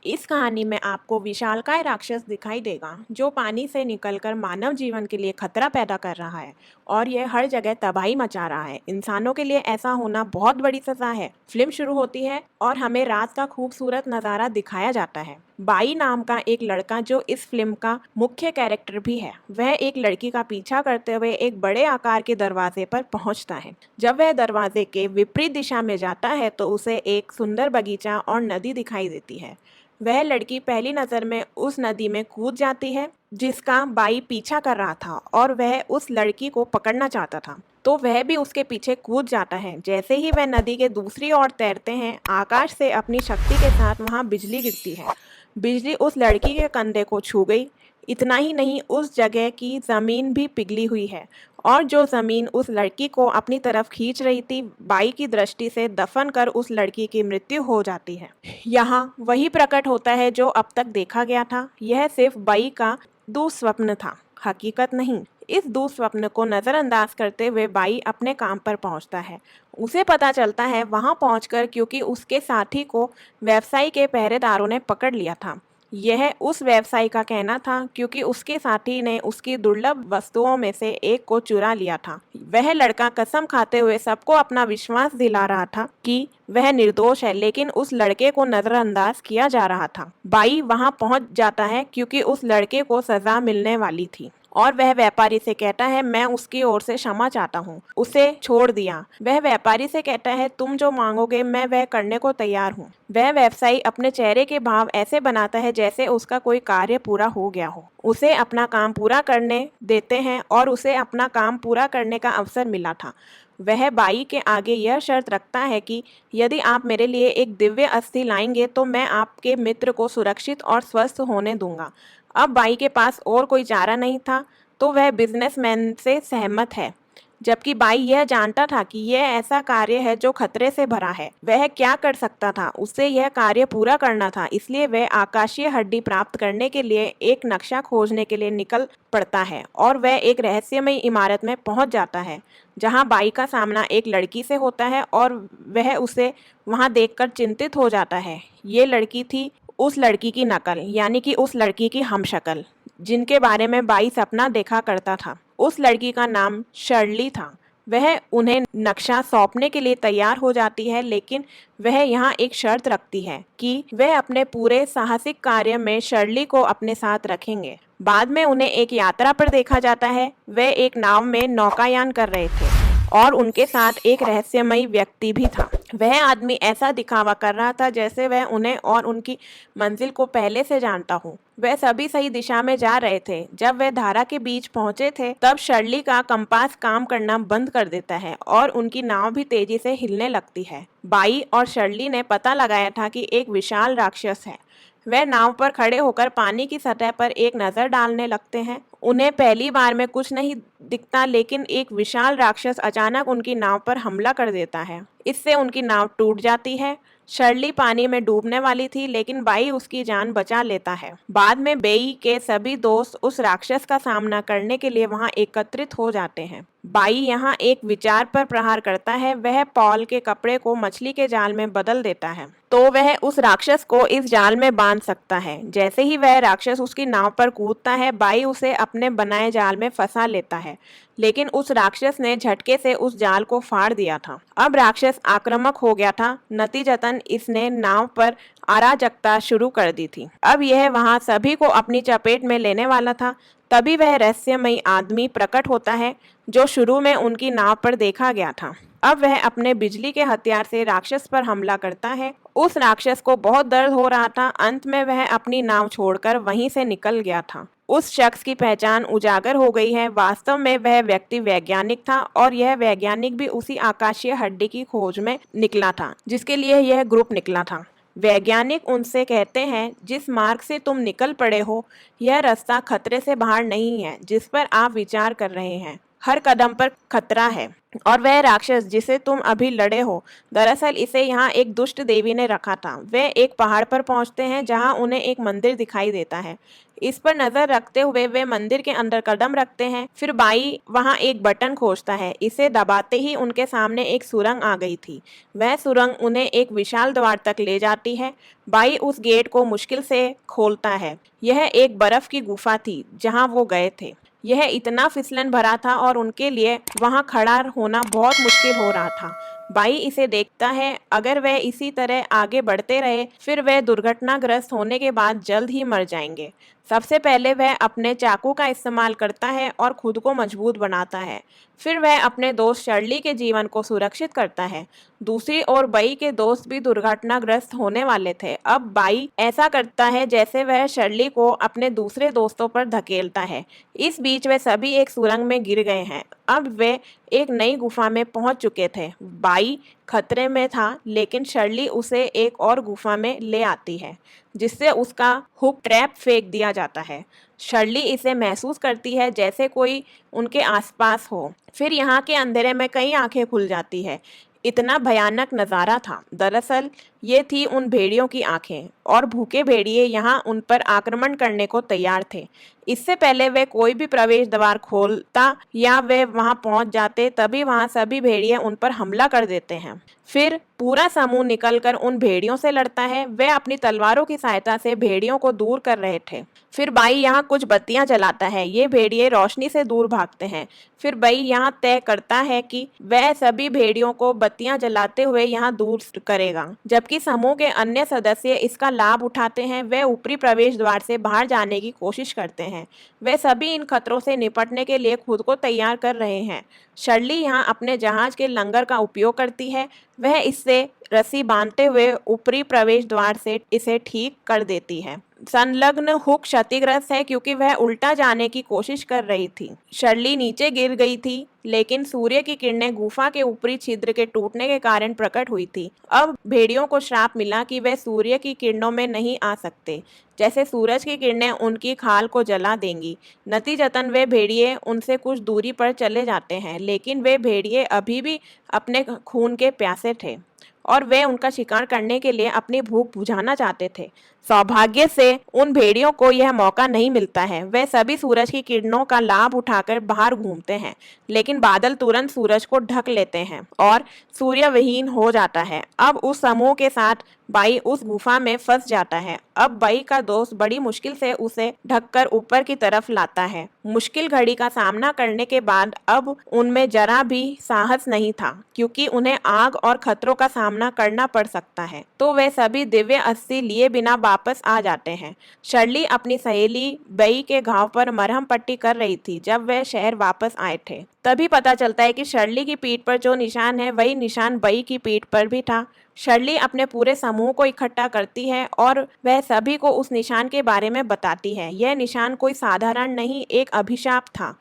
इस कहानी में आपको विशालकाय राक्षस दिखाई देगा जो पानी से निकलकर मानव जीवन के लिए खतरा पैदा कर रहा है और यह हर जगह तबाही मचा रहा है। इंसानों के लिए ऐसा होना बहुत बड़ी सजा है। फिल्म शुरू होती है और हमें रात का खूबसूरत नज़ारा दिखाया जाता है। बाई नाम का एक लड़का जो इस फिल्म का मुख्य कैरेक्टर भी है, वह एक लड़की का पीछा करते हुए एक बड़े आकार के दरवाजे पर पहुंचता है। जब वह दरवाजे के विपरीत दिशा में जाता है तो उसे एक सुंदर बगीचा और नदी दिखाई देती है। वह लड़की पहली नज़र में उस नदी में कूद जाती है जिसका बाई पीछा कर रहा था और वह उस लड़की को पकड़ना चाहता था, तो वह भी उसके पीछे कूद जाता है। जैसे ही वह नदी के दूसरी ओर तैरते हैं, आकाश से अपनी शक्ति के साथ वहां बिजली गिरती है। बिजली उस लड़की के कंधे को छू गई। इतना ही नहीं, उस जगह की ज़मीन भी पिघली हुई है और जो ज़मीन उस लड़की को अपनी तरफ खींच रही थी, बाई की दृष्टि से दफन कर उस लड़की की मृत्यु हो जाती है। यहाँ वही प्रकट होता है जो अब तक देखा गया था। यह सिर्फ बाई का दुस्वप्न था, हकीकत नहीं। इस दुस्वप्न को नज़रअंदाज करते हुए बाई अपने काम पर पहुंचता है। उसे पता चलता है वहां पहुंचकर क्योंकि उसके साथी को व्यवसायी के पहरेदारों ने पकड़ लिया था। यह उस व्यवसायी का कहना था क्योंकि उसके साथी ने उसकी दुर्लभ वस्तुओं में से एक को चुरा लिया था। वह लड़का कसम खाते हुए सबको अपना विश्वास दिला रहा था कि वह निर्दोष है, लेकिन उस लड़के को नजरअंदाज किया जा रहा था। बाई वहां पहुंच जाता है क्योंकि उस लड़के को सजा मिलने वाली थी और वह व्यापारी से कहता है, मैं उसकी ओर से क्षमा चाहता हूँ, उसे छोड़ दिया। वह व्यापारी से कहता है, तुम जो मांगोगे मैं वह करने को तैयार हूँ। वह व्यवसायी अपने चेहरे के भाव ऐसे बनाता है जैसे उसका कोई कार्य पूरा हो गया हो। उसे अपना काम पूरा करने देते हैं और उसे अपना काम पूरा करने का अवसर मिला था। वह बाई के आगे यह शर्त रखता है कि यदि आप मेरे लिए एक दिव्य अस्थि लाएंगे तो मैं आपके मित्र को सुरक्षित और स्वस्थ होने दूंगा। अब बाई के पास और कोई चारा नहीं था, तो वह बिजनेसमैन से सहमत है, जबकि बाई यह जानता था कि यह ऐसा कार्य है जो खतरे से भरा है। वह क्या कर सकता था, उसे यह कार्य पूरा करना था। इसलिए वह आकाशीय हड्डी प्राप्त करने के लिए एक नक्शा खोजने के लिए निकल पड़ता है और वह एक रहस्यमयी इमारत में पहुंच जाता है जहां बाई का सामना एक लड़की से होता है और वह उसे वहां देखकर चिंतित हो जाता है। ये लड़की थी उस लड़की की नकल, यानी कि उस लड़की की हमशक्ल जिनके बारे में बाई सपना देखा करता था। उस लड़की का नाम शर्ली था। वह उन्हें नक्शा सौंपने के लिए तैयार हो जाती है, लेकिन वह यहाँ एक शर्त रखती है कि वह अपने पूरे साहसिक कार्य में शर्ली को अपने साथ रखेंगे। बाद में उन्हें एक यात्रा पर देखा जाता है। वह एक नाव में नौकायान कर रहे थे और उनके साथ एक रहस्यमयी व्यक्ति भी था। वह आदमी ऐसा दिखावा कर रहा था जैसे वह उन्हें और उनकी मंजिल को पहले से जानता हो। वह सभी सही दिशा में जा रहे थे। जब वह धारा के बीच पहुंचे थे तब शर्ली का कंपास काम करना बंद कर देता है और उनकी नाव भी तेजी से हिलने लगती है। बाई और शर्ली ने पता लगाया था कि एक विशाल राक्षस है। वह नाव पर खड़े होकर पानी की सतह पर एक नज़र डालने लगते हैं। उन्हें पहली बार में कुछ नहीं दिखता, लेकिन एक विशाल राक्षस अचानक उनकी नाव पर हमला कर देता है। इससे उनकी नाव टूट जाती है। शर्ली पानी में डूबने वाली थी, लेकिन बाई उसकी जान बचा लेता है। बाद में बेई के सभी दोस्त उस राक्षस का सामना करने के लिए वहां एकत्रित हो जाते हैं। बाई यहाँ एक विचार पर प्रहार करता है। वह पॉल के कपड़े को मछली के जाल में बदल देता है तो वह उस राक्षस को इस जाल में बांध सकता है। जैसे ही वह राक्षस उसकी नाव पर कूदता है, बाई उसे अपने बनाए जाल में फंसा लेता है, लेकिन उस राक्षस ने झटके से उस जाल को फाड़ दिया था। अब राक्षस आक्रामक हो गया था। नतीजतन इसने नाव पर अराजकता शुरू कर दी थी। अब यह वहां सभी को अपनी चपेट में लेने वाला था। तभी वह रहस्यमयी आदमी प्रकट होता है जो शुरू में उनकी नाव पर देखा गया था। अब वह अपने बिजली के हथियार से राक्षस पर हमला करता है। उस राक्षस को बहुत दर्द हो रहा था। अंत में वह अपनी नाव छोड़कर वहीं से निकल गया था। उस शख्स की पहचान उजागर हो गई है। वास्तव में वह व्यक्ति वैज्ञानिक था और यह वैज्ञानिक भी उसी आकाशीय हड्डी की खोज में निकला था जिसके लिए यह ग्रुप निकला था। वैज्ञानिक उनसे कहते हैं, जिस मार्ग से तुम निकल पड़े हो यह रास्ता खतरे से बाहर नहीं है जिस पर आप विचार कर रहे हैं। हर कदम पर खतरा है। और वह राक्षस जिसे तुम अभी लड़े हो, दरअसल इसे यहाँ एक दुष्ट देवी ने रखा था। वे एक पहाड़ पर पहुंचते हैं जहाँ उन्हें एक मंदिर दिखाई देता है। इस पर नजर रखते हुए वे मंदिर के अंदर कदम रखते हैं। फिर बाई वहां एक बटन खोजता है। इसे दबाते ही उनके सामने एक सुरंग आ गई थी। वह सुरंग उन्हें एक विशाल द्वार तक ले जाती है। बाई उस गेट को मुश्किल से खोलता है। यह एक बर्फ की गुफा थी जहां वो गए थे। यह इतना फिसलन भरा था और उनके लिए वहां खड़ा होना बहुत मुश्किल हो रहा था। बाई इसे देखता है। अगर वह इसी तरह आगे बढ़ते रहे फिर वह दुर्घटनाग्रस्त होने के बाद जल्द ही मर जाएंगे। सबसे पहले वह अपने चाकू का इस्तेमाल करता है और खुद को मजबूत बनाता है। फिर वह अपने दोस्त शर्ली के जीवन को सुरक्षित करता है। दूसरी ओर बाई के दोस्त भी दुर्घटनाग्रस्त होने वाले थे। अब बाई ऐसा करता है जैसे वह शर्ली को अपने दूसरे दोस्तों पर धकेलता है। इस बीच वे सभी एक सुरंग में गिर गए हैं। अब वे एक नई गुफा में पहुंच चुके थे। बाई खतरे में था लेकिन शर्ली उसे एक और गुफा में ले आती है जिससे उसका हुक ट्रैप फेंक दिया जाता है। शर्ली इसे महसूस करती है जैसे कोई उनके आसपास हो। फिर यहाँ के अंधेरे में कई आंखें खुल जाती है। इतना भयानक नज़ारा था। दरअसल ये थी उन भेड़ियों की आंखें और भूखे भेड़िए यहाँ उन पर आक्रमण करने को तैयार थे। इससे पहले वे कोई भी प्रवेश द्वार खोलता या वे वहां पहुंच जाते तभी वहां सभी भेड़िए उन पर हमला कर देते हैं। फिर पूरा समूह निकलकर उन भेड़ियों से लड़ता है। वे अपनी तलवारों की सहायता से भेड़ियों को दूर कर रहे थे। फिर बाई यहाँ कुछ बत्तियां जलाता है। ये भेड़िए रोशनी से दूर भागते हैं। फिर बाई यहाँ तय करता है कि वह सभी भेड़ियों को बत्तियां जलाते हुए यहाँ दूर करेगा। जबकि समूह के अन्य सदस्य इसका लाभ उठाते हैं। वे ऊपरी प्रवेश द्वार से बाहर जाने की कोशिश करते हैं। वे सभी इन खतरों से निपटने के लिए खुद को तैयार कर रहे हैं। शर्ली यहाँ अपने जहाज के लंगर का उपयोग करती है। वह इससे रस्सी बांधते हुए ऊपरी प्रवेश द्वार से इसे ठीक कर देती है। संलग्न हुक क्षतिग्रस्त है क्योंकि वह उल्टा जाने की कोशिश कर रही थी। शर्ली नीचे गिर गई थी लेकिन सूर्य की किरणें गुफा के ऊपरी छिद्र के टूटने के कारण प्रकट हुई थी। अब भेड़ियों को श्राप मिला कि वे सूर्य की किरणों में नहीं आ सकते, जैसे सूरज की किरणें उनकी खाल को जला देंगी। नतीजतन वे भेड़िए उनसे कुछ दूरी पर चले जाते हैं लेकिन वे भेड़िए अभी भी अपने खून के प्यासे थे और वे उनका शिकार करने के लिए अपनी भूख बुझाना चाहते थे। सौभाग्य से उन भेड़ियों को यह मौका नहीं मिलता है। वे सभी सूरज की किरणों का लाभ उठाकर बाहर घूमते हैं लेकिन बादल तुरंत सूरज को ढक लेते हैं और सूर्य विहीन हो जाता है। अब उस समूह के साथ बाई उस गुफा में फंस जाता है। अब बाई का दोस्त बड़ी मुश्किल से उसे ढककर ऊपर की तरफ लाता है। मुश्किल घड़ी का सामना करने के बाद अब उनमें जरा भी साहस नहीं था क्योंकि उन्हें आग और खतरों का सामना करना पड़ सकता है। तो वे सभी दिव्य अस्थि लिए बिना वापस आ जाते हैं। शर्ली अपनी सहेली बाई के घाव पर मरहम पट्टी कर रही थी जब वे शहर वापस आए थे। तभी पता चलता है कि शर्ली की पीठ पर जो निशान है वही निशान बाई की पीठ पर भी था। शर्ली अपने पूरे समूह को इकट्ठा करती है और वह सभी को उस निशान के बारे में बताती है। यह निशान कोई साधारण नहीं, एक अभिशाप था।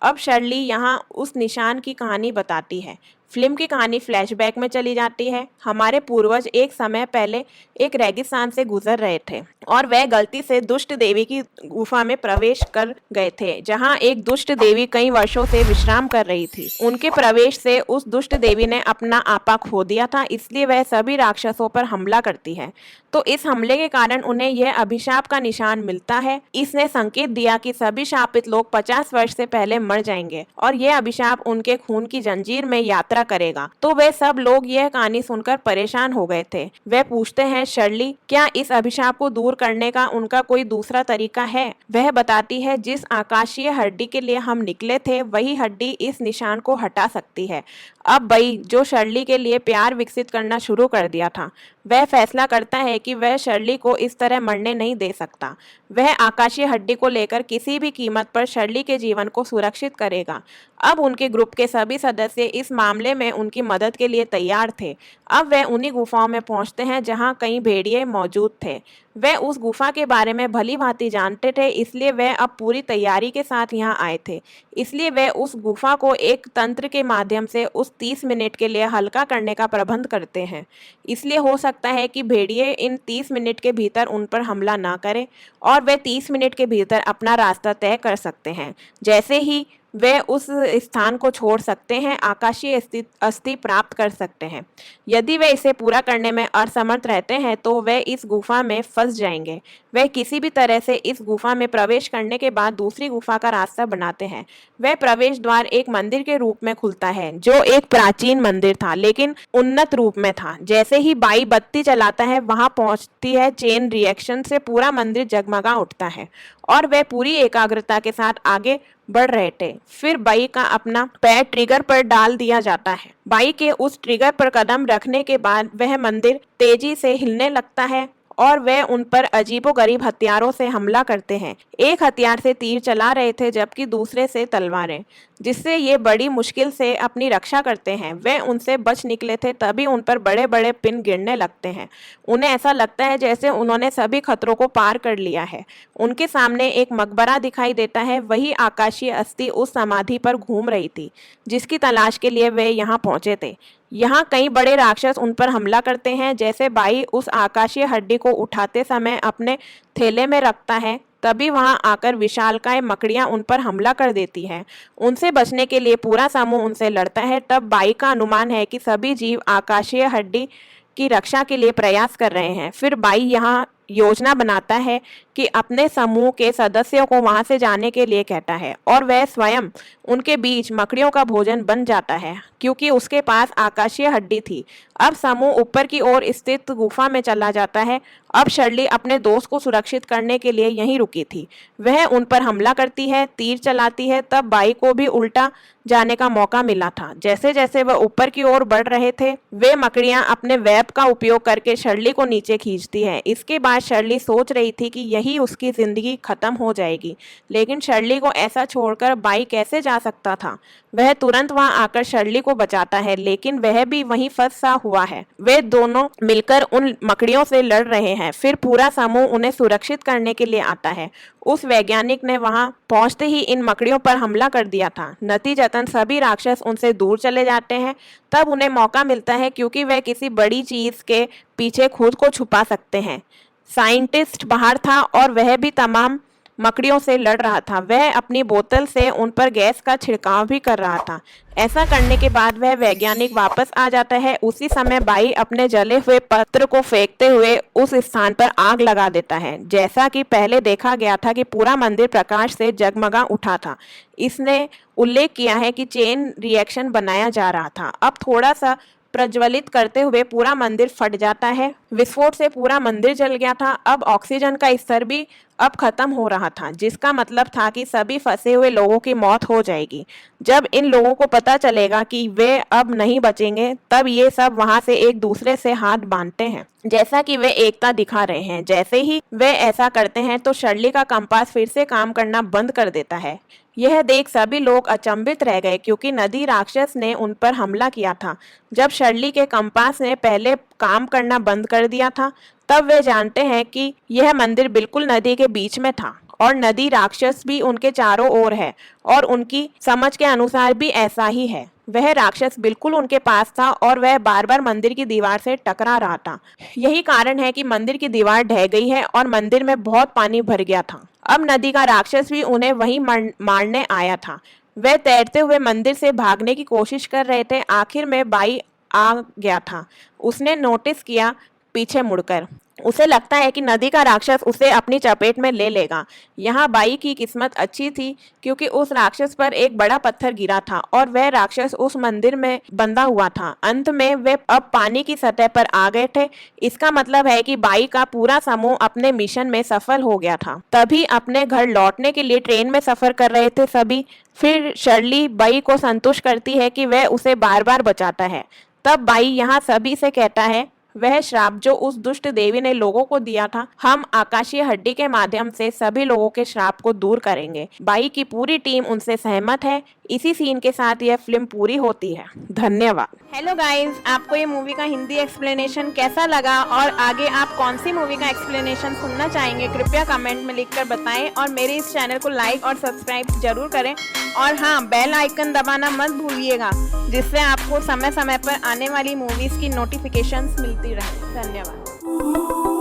अब शर्ली यहाँ उस निशान की कहानी बताती है। फिल्म की कहानी फ्लैशबैक में चली जाती है। हमारे पूर्वज एक समय पहले एक रेगिस्तान से गुजर रहे थे और वह गलती से दुष्ट देवी की गुफा में प्रवेश कर गए थे जहां एक दुष्ट देवी कई वर्षों से विश्राम कर रही थी। उनके प्रवेश से उस दुष्ट देवी ने अपना आपा खो दिया था, इसलिए वह सभी राक्षसों पर हमला करती है। तो इस हमले के कारण उन्हें यह अभिशाप का निशान मिलता है। इसने संकेत दिया कि सभी शापित लोग 50 वर्ष से पहले मर जाएंगे और यह अभिशाप उनके खून की जंजीर में यात्रा करेगा। तो वे सब लोग यह कहानी सुनकर परेशान हो गए थे। वे पूछते हैं शर्ली क्या इस अभिशाप को दूर करने का उनका कोई दूसरा तरीका है। वह बताती है जिस आकाशीय हड्डी के लिए हम निकले थे वही हड्डी इस निशान को हटा सकती है। अब बाई जो शर्ली के लिए प्यार विकसित करना शुरू कर दिया था वह फैसला करता है कि वह शर्ली को इस तरह मरने नहीं दे सकता। वह आकाशीय हड्डी को लेकर किसी भी कीमत पर शर्ली के जीवन को सुरक्षित करेगा। अब उनके ग्रुप के सभी सदस्य इस मामले में उनकी मदद के लिए तैयार थे। अब वह उन्हीं गुफाओं में पहुंचते हैं जहां कई भेड़िए मौजूद थे। वह उस गुफा के बारे में भली भांति जानते थे, इसलिए वह अब पूरी तैयारी के साथ यहाँ आए थे। इसलिए वह उस गुफा को एक तंत्र के माध्यम से उस 30 मिनट के लिए हल्का करने का प्रबंध करते हैं। इसलिए हो सकता है कि भेड़िए इन 30 मिनट के भीतर उन पर हमला ना करें और वे 30 मिनट के भीतर अपना रास्ता तय कर सकते हैं। जैसे ही वे उस स्थान को छोड़ सकते हैं, आकाशीय अस्थि प्राप्त कर सकते हैं। यदि वे इसे पूरा करने में असमर्थ रहते हैं तो वे इस गुफा में फंस जाएंगे। वे किसी भी तरह से इस गुफा में प्रवेश करने के बाद दूसरी गुफा का रास्ता बनाते हैं। वह प्रवेश द्वार एक मंदिर के रूप में खुलता है, जो एक प्राचीन मंदिर था लेकिन उन्नत रूप में था। जैसे ही बाई बत्ती चलाता है, वहां पहुंचती है चेन रिएक्शन से पूरा मंदिर जगमगा उठता है और वह पूरी एकाग्रता के साथ आगे बढ़ रहे थे। फिर बाई का अपना पैर ट्रिगर पर डाल दिया जाता है। बाई के उस ट्रिगर पर कदम रखने के बाद वह मंदिर तेजी से हिलने लगता है और वे उन पर अजीबोगरीब हथियारों से हमला करते हैं। एक हथियार से तीर चला रहे थे जबकि दूसरे से तलवारें, जिससे ये बड़ी मुश्किल से अपनी रक्षा करते हैं। वे उनसे बच निकले थे, तभी उन पर बड़े बड़े पिन गिरने लगते हैं। उन्हें ऐसा लगता है जैसे उन्होंने सभी खतरों को पार कर लिया है। उनके सामने एक मकबरा दिखाई देता है। वही आकाशीय अस्थि उस समाधि पर घूम रही थी जिसकी तलाश के लिए वे यहाँ पहुंचे थे। यहाँ कई बड़े राक्षस उन पर हमला करते हैं। जैसे बाई उस आकाशीय हड्डी को उठाते समय अपने थैले में रखता है, तभी वहां आकर विशालकाय मकड़ियां उन पर हमला कर देती हैं। उनसे बचने के लिए पूरा समूह उनसे लड़ता है। तब बाई का अनुमान है कि सभी जीव आकाशीय हड्डी की रक्षा के लिए प्रयास कर रहे हैं। फिर बाई यहाँ योजना बनाता है कि अपने समूह के सदस्यों को वहां से जाने के लिए कहता है और वह स्वयं उनके बीच मकड़ियों का भोजन बन जाता है क्योंकि उसके पास आकाशीय हड्डी थी। अब समूह ऊपर की ओर स्थित गुफा में चला जाता है। अब शर्ली अपने दोस्त को सुरक्षित करने के लिए यहीं रुकी थी। वह उन पर हमला करती है, तीर चलाती है। तब बाई को भी उल्टा जाने का मौका मिला था। जैसे जैसे वह ऊपर की ओर बढ़ रहे थे, वे मकड़ियां अपने वेब का उपयोग करके शर्ली को नीचे खींचती है। इसके बाद शर्ली सोच रही थी कि यही उसकी जिंदगी खत्म हो जाएगी, लेकिन शर्ली को ऐसा छोड़कर बाई कैसे जा सकता था। वह तुरंत वहां आकर शर्ली को बचाता है, लेकिन वह भी वहीं फंसा हुआ है। वे दोनों मिलकर उन मकड़ियों से लड़ रहे हैं। फिर पूरा समूह उन्हें सुरक्षित करने के लिए आता है। उस वैज्ञानिक ने वहां पहुंचते ही इन मकड़ियों पर हमला कर दिया था। नतीजतन सभी राक्षस उनसे दूर चले जाते हैं। तब उन्हें मौका मिलता है क्योंकि वह किसी बड़ी चीज के पीछे खुद को छुपा सकते हैं। साइंटिस्ट बाहर था और वह भी तमाम मकड़ियों से लड़ रहा था। वह अपनी बोतल से उन पर गैस का छिड़काव भी कर रहा था। ऐसा करने के बाद वह वैज्ञानिक वापस आ जाता है। उसी समय बाई अपने जले हुए पत्र को फेंकते हुए उस स्थान पर आग लगा देता है। जैसा कि पहले देखा गया था कि पूरा मंदिर प्रकाश से जगमगा उठा था। इसने उल्लेख किया है कि चेन रिएक्शन बनाया जा रहा था। अब थोड़ा सा प्रज्वलित करते हुए पूरा मंदिर फट जाता है। विस्फोट से पूरा मंदिर जल गया था। अब ऑक्सीजन का स्तर भी अब खत्म हो रहा था, जिसका मतलब था कि सभी फंसे हुए लोगों की मौत हो जाएगी। जब इन लोगों को पता चलेगा कि वे अब नहीं बचेंगे, तब ये सब वहां से एक दूसरे से हाथ बांधते हैं, जैसा कि वे एकता दिखा रहे हैं। जैसे ही वे ऐसा करते हैं तो शर्ली का कंपास फिर से काम करना बंद कर देता है। यह देख सभी लोग अचंभित रह गए क्योंकि नदी राक्षस ने उन पर हमला किया था। जब शर्ली के कंपास ने पहले काम करना बंद कर दिया था, तब वे जानते हैं कि यह मंदिर बिल्कुल नदी के बीच में था और नदी राक्षस भी उनके चारों ओर है और उनकी समझ के अनुसार भी ऐसा ही है। वह राक्षस बिल्कुल उनके पास था और वह बार बार मंदिर की दीवार से टकरा रहा था। यही कारण है कि मंदिर की दीवार ढह गई है और मंदिर में बहुत पानी भर गया था। अब नदी का राक्षस भी उन्हें वहीं मारने आया था। वह तैरते हुए मंदिर से भागने की कोशिश कर रहे थे। आखिर में बाई आ गया था। उसने नोटिस किया पीछे मुड़कर। उसे लगता है कि नदी का राक्षस उसे अपनी चपेट में ले लेगा। यहाँ बाई की किस्मत अच्छी थी क्योंकि उस राक्षस पर एक बड़ा पत्थर गिरा था और वह राक्षस उस मंदिर में बंधा हुआ था। अंत में वे अब पानी की सतह पर आ गए थे। इसका मतलब है कि बाई का पूरा समूह अपने मिशन में सफल हो गया था। तभी अपने घर लौटने के लिए ट्रेन में सफर कर रहे थे सभी। फिर शर्ली बाई को संतुष्ट करती है कि वह उसे बार बार बचाता है। तब बाई यहाँ सभी से कहता है वह श्राप जो उस दुष्ट देवी ने लोगों को दिया था, हम आकाशीय हड्डी के माध्यम से सभी लोगों के श्राप को दूर करेंगे। बाई की पूरी टीम उनसे सहमत है। इसी सीन के साथ यह फिल्म पूरी होती है। धन्यवाद। हेलो गाइस, आपको ये मूवी का हिंदी एक्सप्लेनेशन कैसा लगा और आगे आप कौन सी मूवी का एक्सप्लेनेशन सुनना चाहेंगे, कृपया कमेंट में लिखकर बताएं और मेरे इस चैनल को लाइक और सब्सक्राइब जरूर करें। और हाँ, बेल आइकन दबाना मत भूलिएगा, जिससे आपको समय समय पर आने वाली मूवीज की नोटिफिकेशंस मिलती रहे। धन्यवाद।